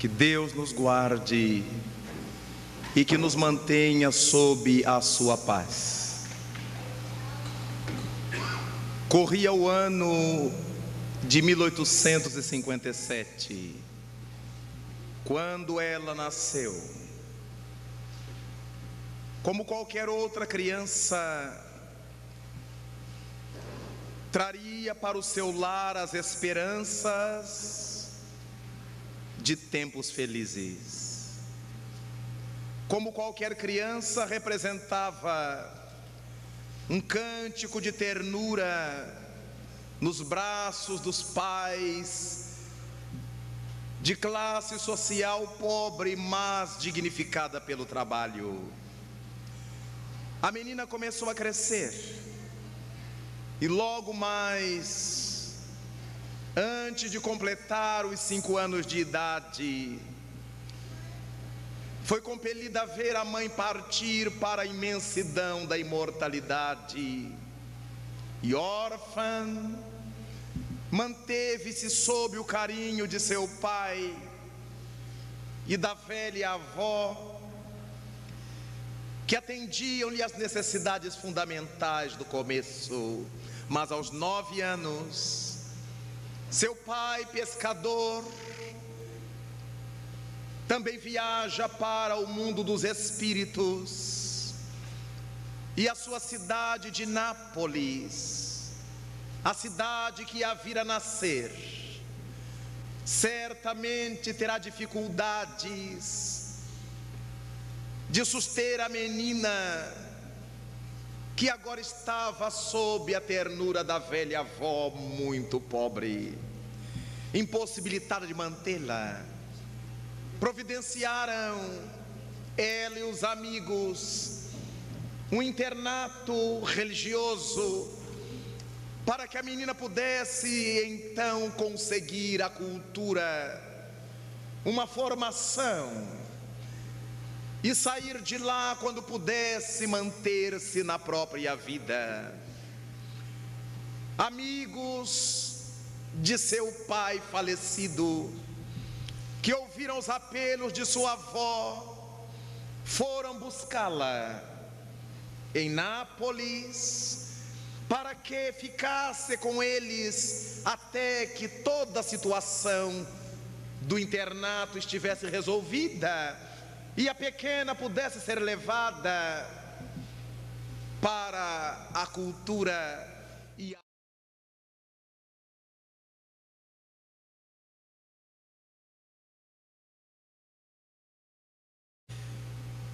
Que Deus nos guarde e que nos mantenha sob a sua paz. Corria o ano de 1857, quando ela nasceu. Como qualquer outra criança, traria para o seu lar as esperanças de tempos felizes. Como qualquer criança, representava um cântico de ternura nos braços dos pais, de classe social pobre, mas dignificada pelo trabalho. A menina começou a crescer e logo mais, antes de completar os 5 anos de idade, foi compelida a ver a mãe partir para a imensidão da imortalidade. E órfã, manteve-se sob o carinho de seu pai e da velha avó, que atendiam-lhe as necessidades fundamentais do começo. Mas aos 9 anos, seu pai, pescador, também viaja para o mundo dos espíritos, e a sua cidade de Nápoles, a cidade que a vira nascer, certamente terá dificuldades de suster a menina que agora estava sob a ternura da velha avó muito pobre, impossibilitada de mantê-la. Providenciaram ela e os amigos um internato religioso para que a menina pudesse então conseguir a cultura, uma formação, e sair de lá quando pudesse manter-se na própria vida. Amigos de seu pai falecido, que ouviram os apelos de sua avó, foram buscá-la em Nápoles, para que ficasse com eles até que toda a situação do internato estivesse resolvida e a pequena pudesse ser levada para a cultura e a...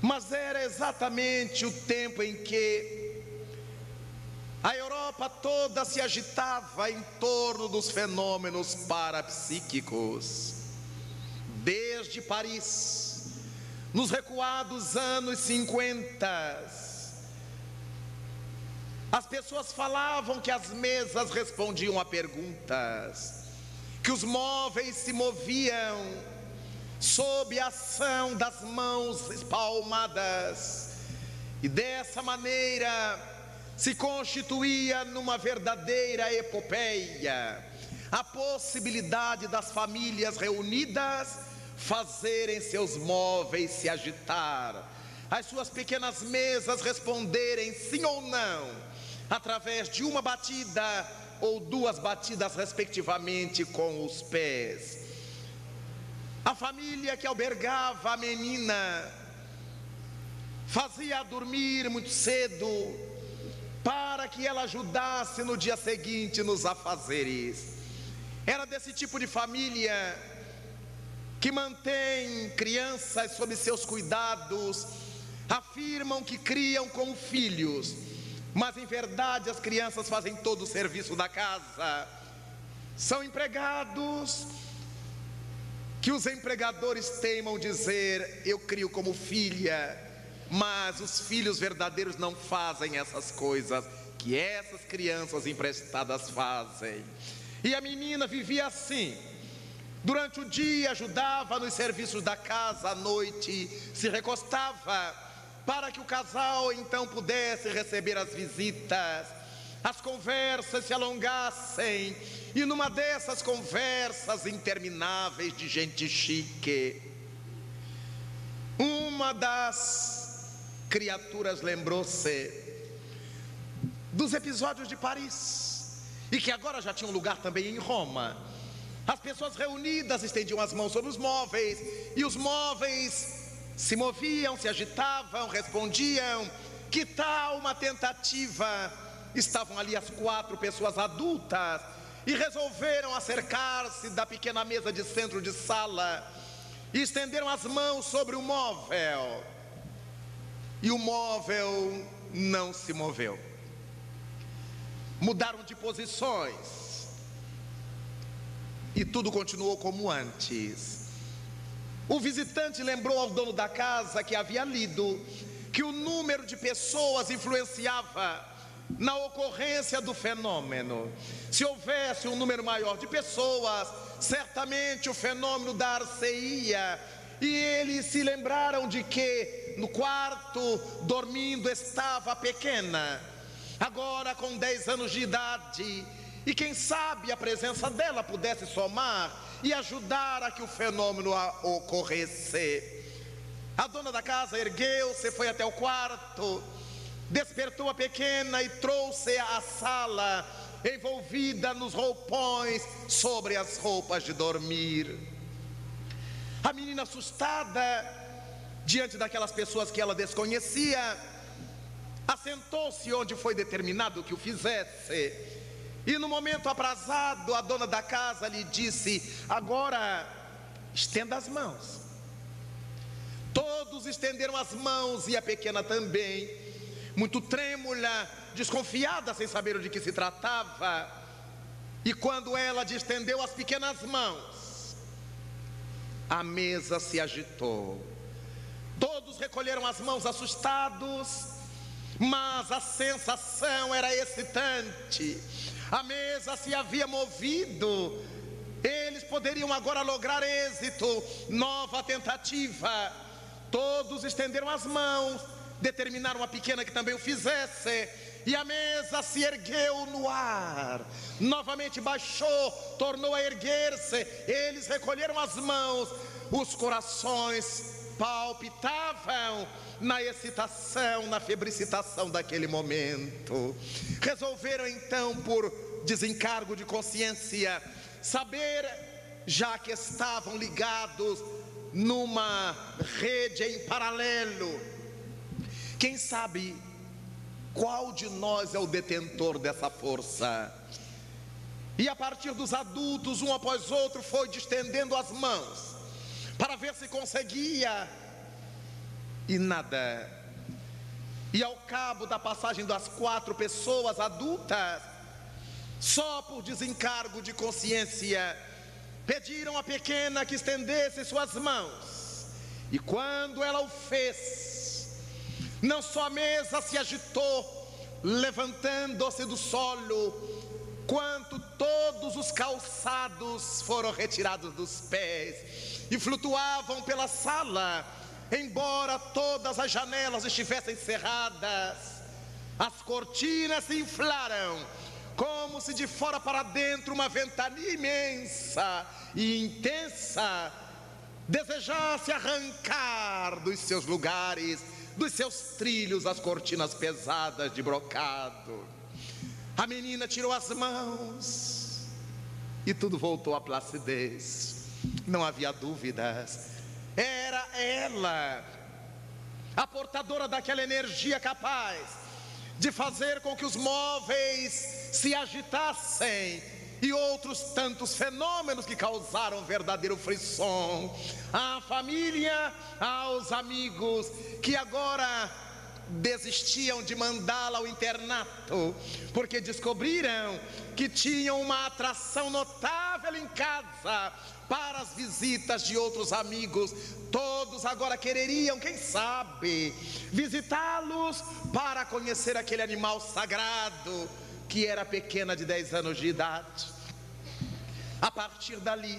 Mas era exatamente o tempo em que a Europa toda se agitava em torno dos fenômenos parapsíquicos. Desde Paris, nos recuados anos 50, as pessoas falavam que as mesas respondiam a perguntas, que os móveis se moviam sob a ação das mãos espalmadas, e dessa maneira se constituía numa verdadeira epopeia a possibilidade das famílias reunidas fazerem seus móveis se agitar, as suas pequenas mesas responderem sim ou não, através de uma batida ou 2 batidas respectivamente com os pés. A família que albergava a menina fazia-a dormir muito cedo, para que ela ajudasse no dia seguinte nos afazeres. Era desse tipo de família que mantém crianças sob seus cuidados, afirmam que criam como filhos, mas em verdade as crianças fazem todo o serviço da casa, são empregados, que os empregadores teimam dizer: eu crio como filha, mas os filhos verdadeiros não fazem essas coisas que essas crianças emprestadas fazem. E a menina vivia assim. Durante o dia ajudava nos serviços da casa, à noite se recostava para que o casal então pudesse receber as visitas. as conversas se alongassem, e numa dessas conversas intermináveis de gente chique, uma das criaturas lembrou-se dos episódios de Paris, e que agora já tinha um lugar também em Roma. As pessoas reunidas estendiam as mãos sobre os móveis, e os móveis se moviam, se agitavam, respondiam: que tal uma tentativa? Estavam ali as 4 pessoas adultas e resolveram acercar-se da pequena mesa de centro de sala e estenderam as mãos sobre o móvel, e o móvel não se moveu. Mudaram de posições e tudo continuou como antes. O visitante lembrou ao dono da casa que havia lido que o número de pessoas influenciava na ocorrência do fenômeno. Se houvesse um número maior de pessoas, certamente o fenômeno dar-se-ia. E eles se lembraram de que no quarto, dormindo, estava a pequena, agora com 10 anos de idade, e quem sabe a presença dela pudesse somar e ajudar a que o fenômeno ocorresse. A dona da casa ergueu-se, foi até o quarto, despertou a pequena e trouxe-a à sala, envolvida nos roupões sobre as roupas de dormir. A menina, assustada diante daquelas pessoas que ela desconhecia, assentou-se onde foi determinado que o fizesse, e no momento aprazado a dona da casa lhe disse: agora estenda as mãos. Todos estenderam as mãos, e a pequena também, muito trêmula, desconfiada, sem saber de que se tratava. E quando ela estendeu as pequenas mãos, a mesa se agitou. Todos recolheram as mãos assustados, mas a sensação era excitante. A mesa se havia movido. Eles poderiam agora lograr êxito. Nova tentativa. Todos estenderam as mãos, determinaram a pequena que também o fizesse, e a mesa se ergueu no ar. Novamente baixou, tornou a erguer-se. Eles recolheram as mãos. Os corações palpitavam na excitação, na febricitação daquele momento. Resolveram então, por desencargo de consciência, saber, já que estavam ligados numa rede em paralelo, quem sabe qual de nós é o detentor dessa força. E a partir dos adultos, um após outro, foi estendendo as mãos para ver se conseguia, e nada. E ao cabo da passagem das 4 pessoas adultas, só por desencargo de consciência, pediram à pequena que estendesse suas mãos. E quando ela o fez, não só a mesa se agitou, levantando-se do solo, quanto todos os calçados foram retirados dos pés e flutuavam pela sala, embora todas as janelas estivessem cerradas. As cortinas se inflaram, como se de fora para dentro uma ventania imensa e intensa desejasse arrancar dos seus lugares, dos seus trilhos, as cortinas pesadas de brocado. A menina tirou as mãos e tudo voltou à placidez. Não havia dúvidas. Era ela, a portadora daquela energia capaz de fazer com que os móveis se agitassem e outros tantos fenômenos que causaram verdadeiro frisson à família, aos amigos que agora desistiam de mandá-la ao internato, porque descobriram que tinham uma atração notável em casa para as visitas de outros amigos. Todos agora quereriam, quem sabe, visitá-los para conhecer aquele animal sagrado que era pequena de 10 anos de idade. A partir dali,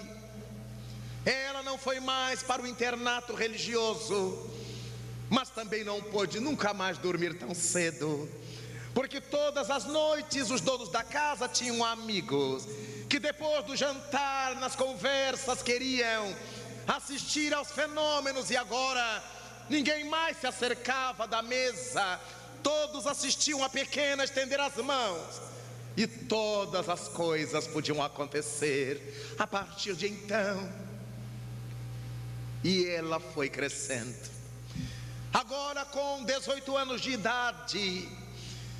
ela não foi mais para o internato religioso, mas também não pôde nunca mais dormir tão cedo, porque todas as noites os donos da casa tinham amigos que depois do jantar, nas conversas, queriam assistir aos fenômenos, e agora ninguém mais se acercava da mesa, todos assistiam a pequena estender as mãos, e todas as coisas podiam acontecer a partir de então. E ela foi crescendo. Agora, com 18 anos de idade,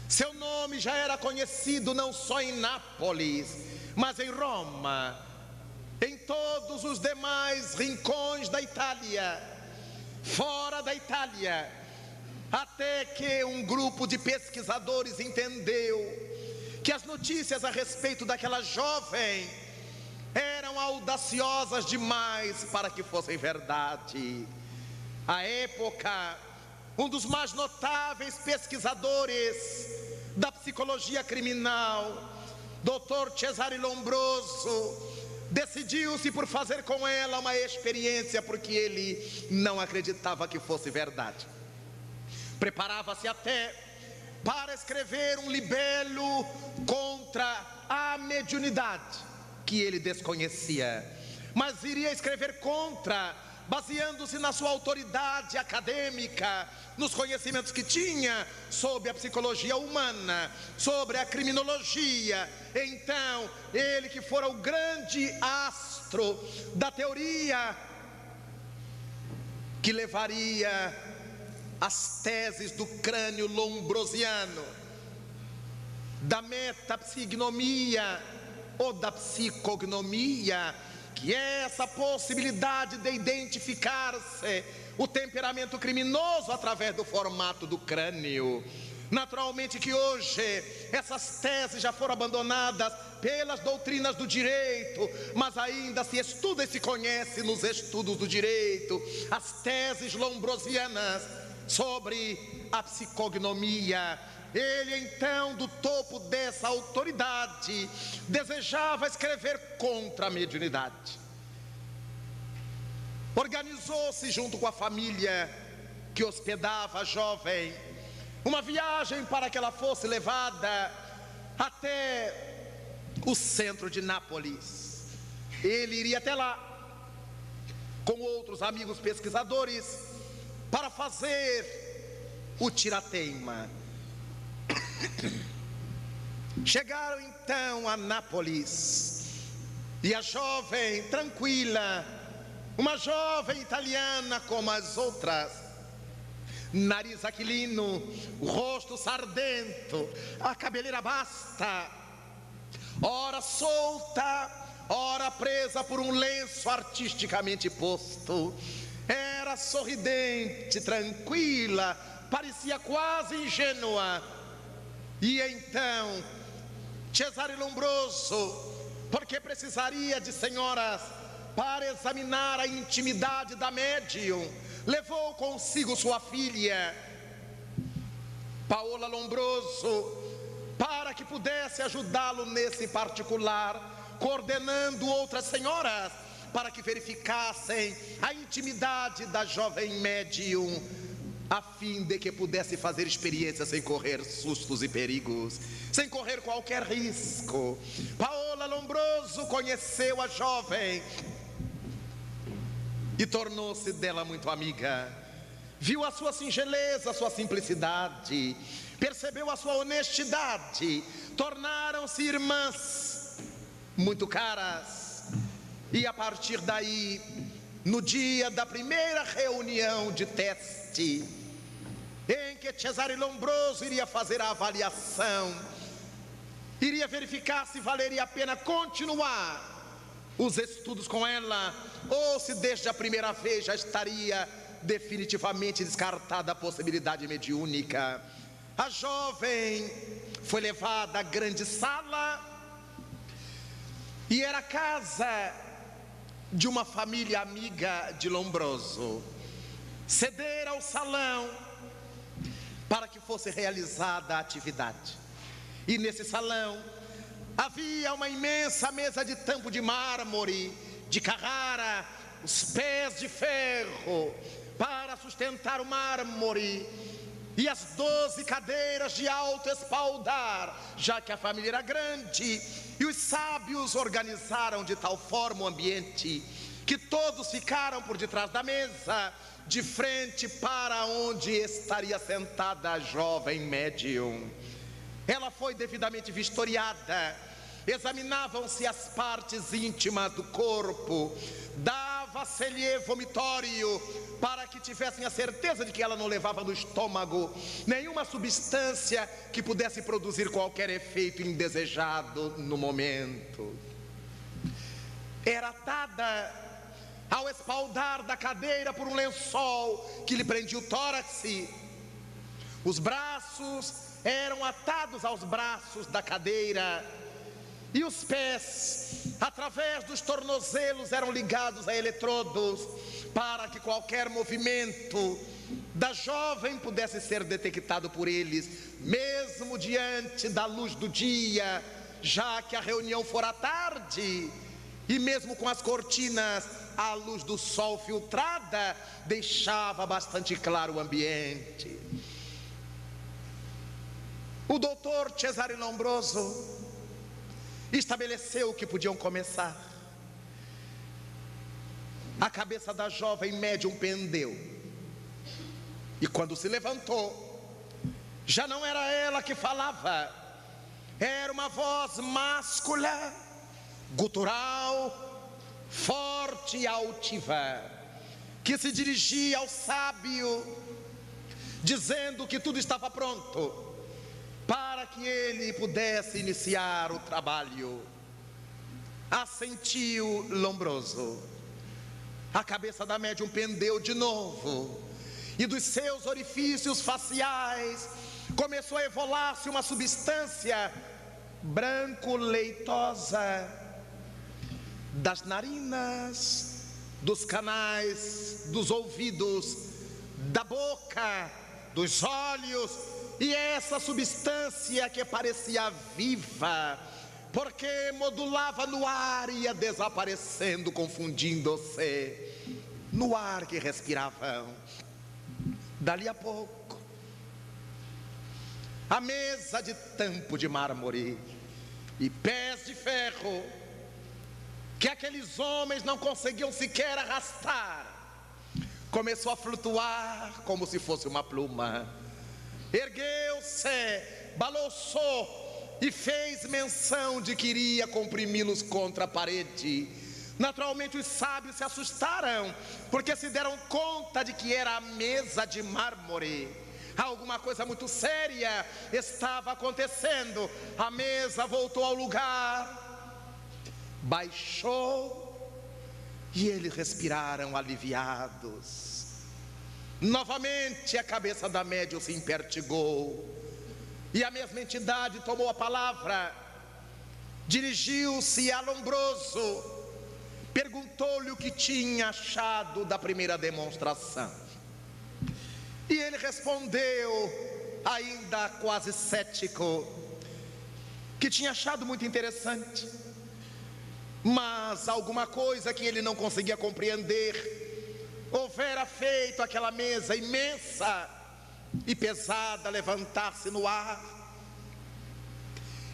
seu nome já era conhecido não só em Nápoles, mas em Roma, em todos os demais rincões da Itália, fora da Itália, até que um grupo de pesquisadores entendeu que as notícias a respeito daquela jovem eram audaciosas demais para que fossem verdade. À época, um dos mais notáveis pesquisadores da psicologia criminal, Dr. Cesare Lombroso, decidiu-se por fazer com ela uma experiência, porque ele não acreditava que fosse verdade. Preparava-se até para escrever um libelo contra a mediunidade, que ele desconhecia, mas iria escrever contra, baseando-se na sua autoridade acadêmica, nos conhecimentos que tinha sobre a psicologia humana, sobre a criminologia. Então, ele, que fora o grande astro da teoria que levaria as teses do crânio lombrosiano, da metapsignomia ou da psicognomia, que é essa possibilidade de identificar-se o temperamento criminoso através do formato do crânio. Naturalmente que hoje essas teses já foram abandonadas pelas doutrinas do direito, mas ainda se estuda e se conhece nos estudos do direito as teses lombrosianas sobre a psicognomia. Ele então, do topo dessa autoridade, desejava escrever contra a mediunidade. Organizou-se junto com a família que hospedava a jovem uma viagem para que ela fosse levada até o centro de Nápoles. Ele iria até lá com outros amigos pesquisadores para fazer o tirateima. Chegaram então a Nápoles, e a jovem tranquila, uma jovem italiana como as outras, nariz aquilino, rosto sardento, a cabeleira basta, ora solta, ora presa por um lenço artisticamente posto, era sorridente, tranquila, parecia quase ingênua. E então Cesare Lombroso, porque precisaria de senhoras para examinar a intimidade da médium, levou consigo sua filha Paola Lombroso, para que pudesse ajudá-lo nesse particular, coordenando outras senhoras para que verificassem a intimidade da jovem médium, a fim de que pudesse fazer experiências sem correr sustos e perigos, sem correr qualquer risco. Paola Lombroso conheceu a jovem e tornou-se dela muito amiga. Viu a sua singeleza, a sua simplicidade, percebeu a sua honestidade. Tornaram-se irmãs muito caras. E a partir daí, no dia da primeira reunião de teste, em que Cesare Lombroso iria fazer a avaliação, iria verificar se valeria a pena continuar os estudos com ela, ou se desde a primeira vez já estaria definitivamente descartada a possibilidade mediúnica. A jovem foi levada à grande sala, e era a casa de uma família amiga de Lombroso. Ceder ao salão para que fosse realizada a atividade. E nesse salão havia uma imensa mesa de tampo de mármore, de Carrara, os pés de ferro para sustentar o mármore, e as 12 cadeiras de alto espaldar, já que a família era grande, e os sábios organizaram de tal forma o ambiente que todos ficaram por detrás da mesa, de frente para onde estaria sentada a jovem médium. Ela foi devidamente vistoriada, examinavam-se as partes íntimas do corpo, dava-se-lhe vomitório para que tivessem a certeza de que ela não levava no estômago nenhuma substância que pudesse produzir qualquer efeito indesejado no momento. Era atada ao espaldar da cadeira por um lençol que lhe prendia o tórax. Os braços eram atados aos braços da cadeira e os pés, através dos tornozelos, eram ligados a eletrodos para que qualquer movimento da jovem pudesse ser detectado por eles, mesmo diante da luz do dia, já que a reunião fora à tarde, e mesmo com as cortinas, a luz do sol filtrada deixava bastante claro o ambiente. O doutor Cesare Lombroso estabeleceu que podiam começar. A cabeça da jovem médium pendeu, e quando se levantou, já não era ela que falava, era uma voz máscula, gutural, forte e altiva, que se dirigia ao sábio, dizendo que tudo estava pronto para que ele pudesse iniciar o trabalho. Assentiu Lombroso. A cabeça da médium pendeu de novo, e dos seus orifícios faciais começou a evolar-se uma substância branco-leitosa, das narinas, dos canais, dos ouvidos, da boca, dos olhos, e essa substância que parecia viva, porque modulava no ar e ia desaparecendo, confundindo-se no ar que respiravam. Dali a pouco, a mesa de tampo de mármore e pés de ferro, que aqueles homens não conseguiam sequer arrastar, começou a flutuar como se fosse uma pluma. Ergueu-se, balançou e fez menção de que iria comprimi-los contra a parede. Naturalmente os sábios se assustaram, porque se deram conta de que era a mesa de mármore. Alguma coisa muito séria estava acontecendo. A mesa voltou ao lugar, baixou, e eles respiraram aliviados. Novamente a cabeça da médium se impertigou, e a mesma entidade tomou a palavra, dirigiu-se a Lombroso, perguntou-lhe o que tinha achado da primeira demonstração. E ele respondeu, ainda quase cético, que tinha achado muito interessante, mas alguma coisa que ele não conseguia compreender. Houvera feito aquela mesa imensa e pesada levantar-se no ar,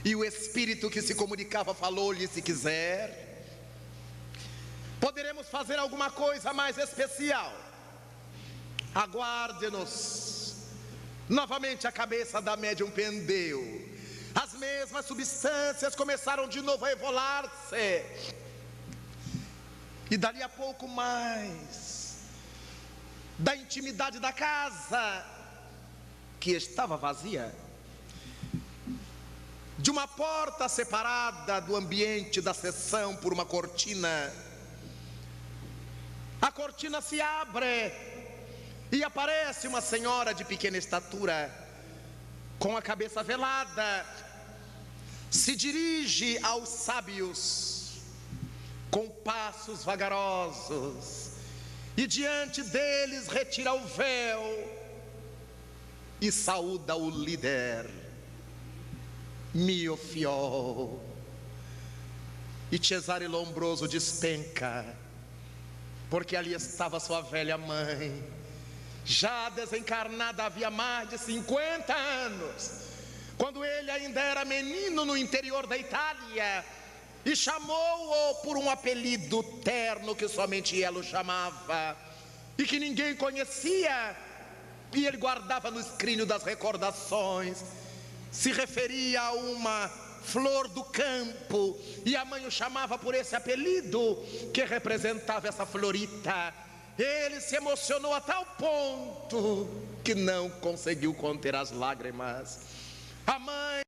e o espírito que se comunicava falou-lhe: se quiser, poderemos fazer alguma coisa mais especial, aguarde-nos. Novamente a cabeça da médium pendeu, as mesmas substâncias começaram de novo a evolar-se, e dali a pouco mais, da intimidade da casa, que estava vazia, de uma porta separada do ambiente da sessão por uma cortina, a cortina se abre e aparece uma senhora de pequena estatura, com a cabeça velada, se dirige aos sábios com passos vagarosos, e diante deles retira o véu e saúda o líder. Mio fiol. E Cesare Lombroso despenca, porque ali estava sua velha mãe, já desencarnada havia mais de 50 anos, quando ele ainda era menino no interior da Itália, e chamou-o por um apelido terno que somente ela o chamava, e que ninguém conhecia, e ele guardava no escrínio das recordações. Se referia a uma flor do campo, e a mãe o chamava por esse apelido que representava essa florita. Ele se emocionou a tal ponto que não conseguiu conter as lágrimas. A mãe